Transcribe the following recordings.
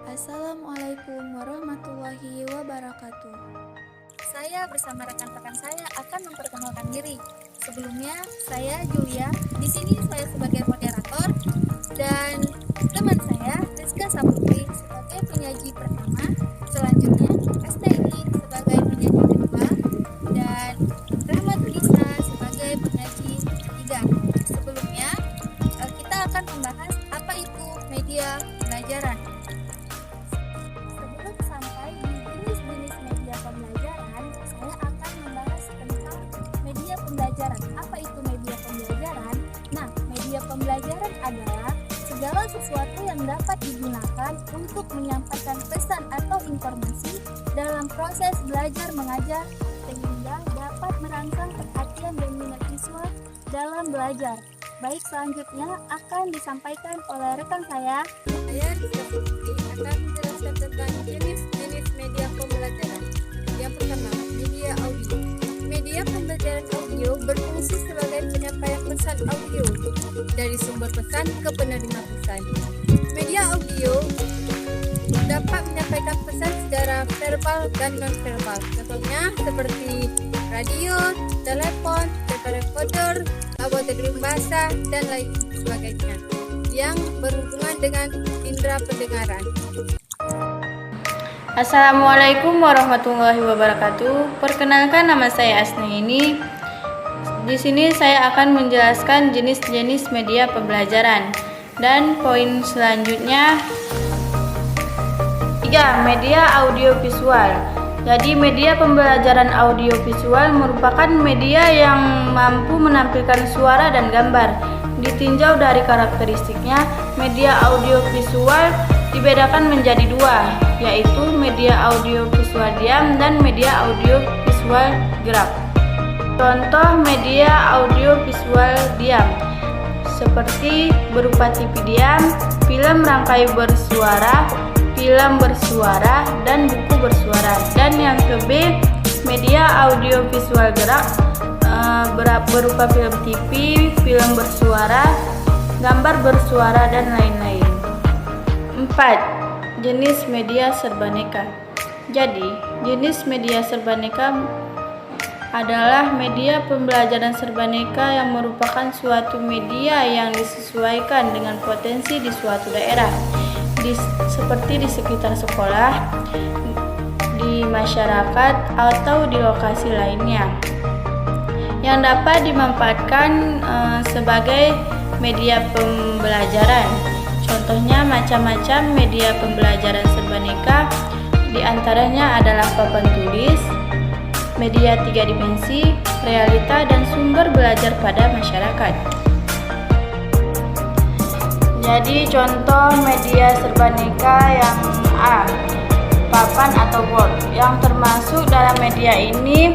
Assalamualaikum warahmatullahi wabarakatuh. Saya bersama rekan-rekan saya akan memperkenalkan diri. Sebelumnya, saya Julia. Di sini saya sebagai moderator dan teman saya Rizka Saputri sebagai penyaji pertama. Selanjutnya, STI sebagai penyaji kedua dan Rahmat Nisa sebagai penyaji ketiga. Sebelumnya, kita akan membahas apa itu media pembelajaran. Sebelum sampai di jenis-jenis media pembelajaran, saya akan membahas tentang media pembelajaran. Apa itu media pembelajaran? Nah, media pembelajaran adalah segala sesuatu yang dapat digunakan untuk menyampaikan pesan atau informasi dalam proses belajar mengajar sehingga dapat merangsang perhatian dan minat siswa dalam belajar. Baik, selanjutnya akan disampaikan oleh rekan saya. Saya Rizka Putri akan menjelaskan tentang jenis-jenis media pembelajaran. Yang pertama, media audio. Media pembelajaran audio berfungsi sebagai penyampaian pesan audio dari sumber pesan ke penerima pesan. Media audio dapat menyampaikan pesan secara verbal dan non-verbal. Contohnya seperti radio, telepon, tape recorder, laboratorium bahasa, dan lain sebagainya yang berhubungan dengan indera pendengaran. Assalamualaikum warahmatullahi wabarakatuh. Perkenalkan, nama saya Asnaini. Di sini saya akan menjelaskan jenis-jenis media pembelajaran. Dan poin selanjutnya 3. Media audiovisual. Jadi media pembelajaran audiovisual merupakan media yang mampu menampilkan suara dan gambar. Ditinjau dari karakteristiknya, media audiovisual dibedakan menjadi dua, yaitu media audiovisual diam dan media audiovisual gerak. Contoh media audiovisual diam seperti berupa TV diam, film rangkai bersuara, film bersuara, dan buku bersuara. Dan yang ke-B, media audiovisual gerak berupa film TV, film bersuara, gambar bersuara, dan lain-lain. 4. Jenis media serbaneka. Jadi, jenis media serbaneka adalah media pembelajaran serbaneka yang merupakan suatu media yang disesuaikan dengan potensi di suatu daerah, seperti di sekitar sekolah, di masyarakat, atau di lokasi lainnya, yang dapat dimanfaatkan sebagai media pembelajaran. Contohnya macam-macam media pembelajaran serbaneka, diantaranya adalah papan tulis, media 3 dimensi, realita, dan sumber belajar pada masyarakat. Jadi contoh media serbaneka yang A, papan atau board, yang termasuk dalam media ini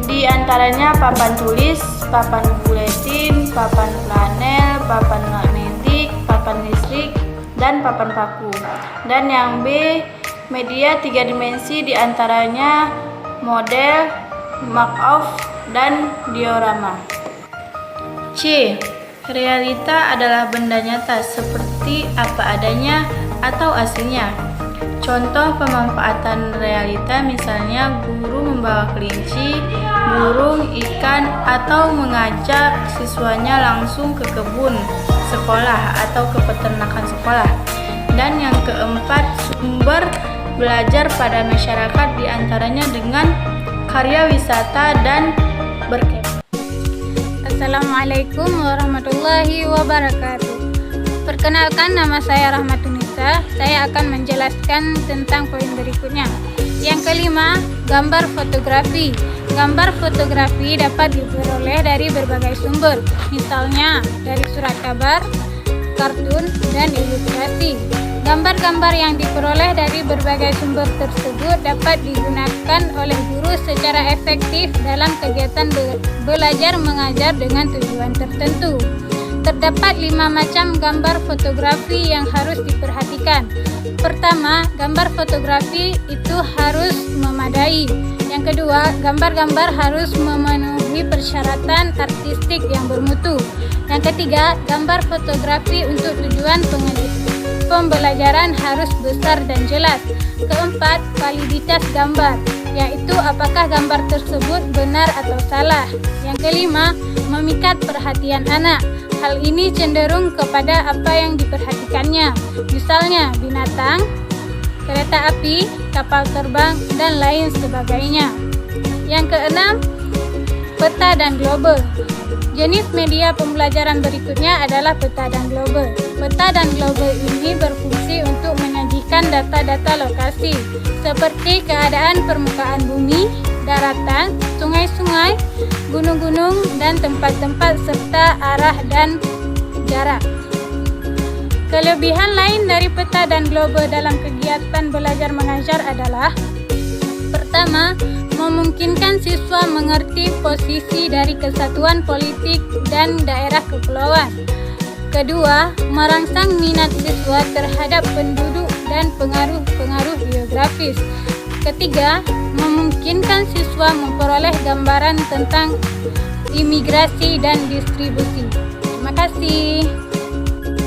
diantaranya papan tulis, papan buletin, papan flanel, papan magnetik, papan listrik, dan papan paku. Dan yang B, media 3 dimensi diantaranya model, mark-off, dan diorama. C. Realita adalah benda nyata seperti apa adanya atau aslinya. Contoh pemanfaatan realita misalnya guru membawa kelinci, burung, ikan, atau mengajak siswanya langsung ke kebun sekolah atau ke peternakan sekolah. Dan yang keempat, sumber belajar pada masyarakat diantaranya dengan karya wisata dan berkebun. Assalamualaikum warahmatullahi wabarakatuh. Perkenalkan, nama saya Rahmat Nisa. Saya akan menjelaskan tentang poin berikutnya. Yang kelima, gambar fotografi. Gambar fotografi dapat diperoleh dari berbagai sumber, misalnya dari surat kabar, kartun, dan ilustrasi. Gambar-gambar yang diperoleh dari berbagai sumber tersebut dapat digunakan oleh guru secara efektif dalam kegiatan belajar mengajar dengan tujuan tertentu. Terdapat 5 macam gambar fotografi yang harus diperhatikan. Pertama, gambar fotografi itu harus memadai. Yang kedua, gambar-gambar harus memenuhi persyaratan artistik yang bermutu. Yang ketiga, gambar fotografi untuk tujuan pembelajaran harus besar dan jelas. Keempat, validitas gambar, yaitu apakah gambar tersebut benar atau salah. Yang kelima, memikat perhatian anak. Hal ini cenderung kepada apa yang diperhatikannya, misalnya binatang, kereta api, kapal terbang, dan lain sebagainya. Yang keenam, peta dan global. Jenis media pembelajaran berikutnya adalah peta dan global. Peta dan global ini berfungsi untuk menyajikan data-data lokasi, seperti keadaan permukaan bumi, daratan, sungai-sungai, gunung-gunung, dan tempat-tempat serta arah dan jarak. Kelebihan lain dari peta dan global dalam kegiatan belajar mengajar adalah: pertama, memungkinkan siswa mengerti posisi dari kesatuan politik dan daerah kepulauan. Kedua, merangsang minat siswa terhadap penduduk dan pengaruh-pengaruh geografis. Ketiga, memungkinkan siswa memperoleh gambaran tentang imigrasi dan distribusi. Terima kasih.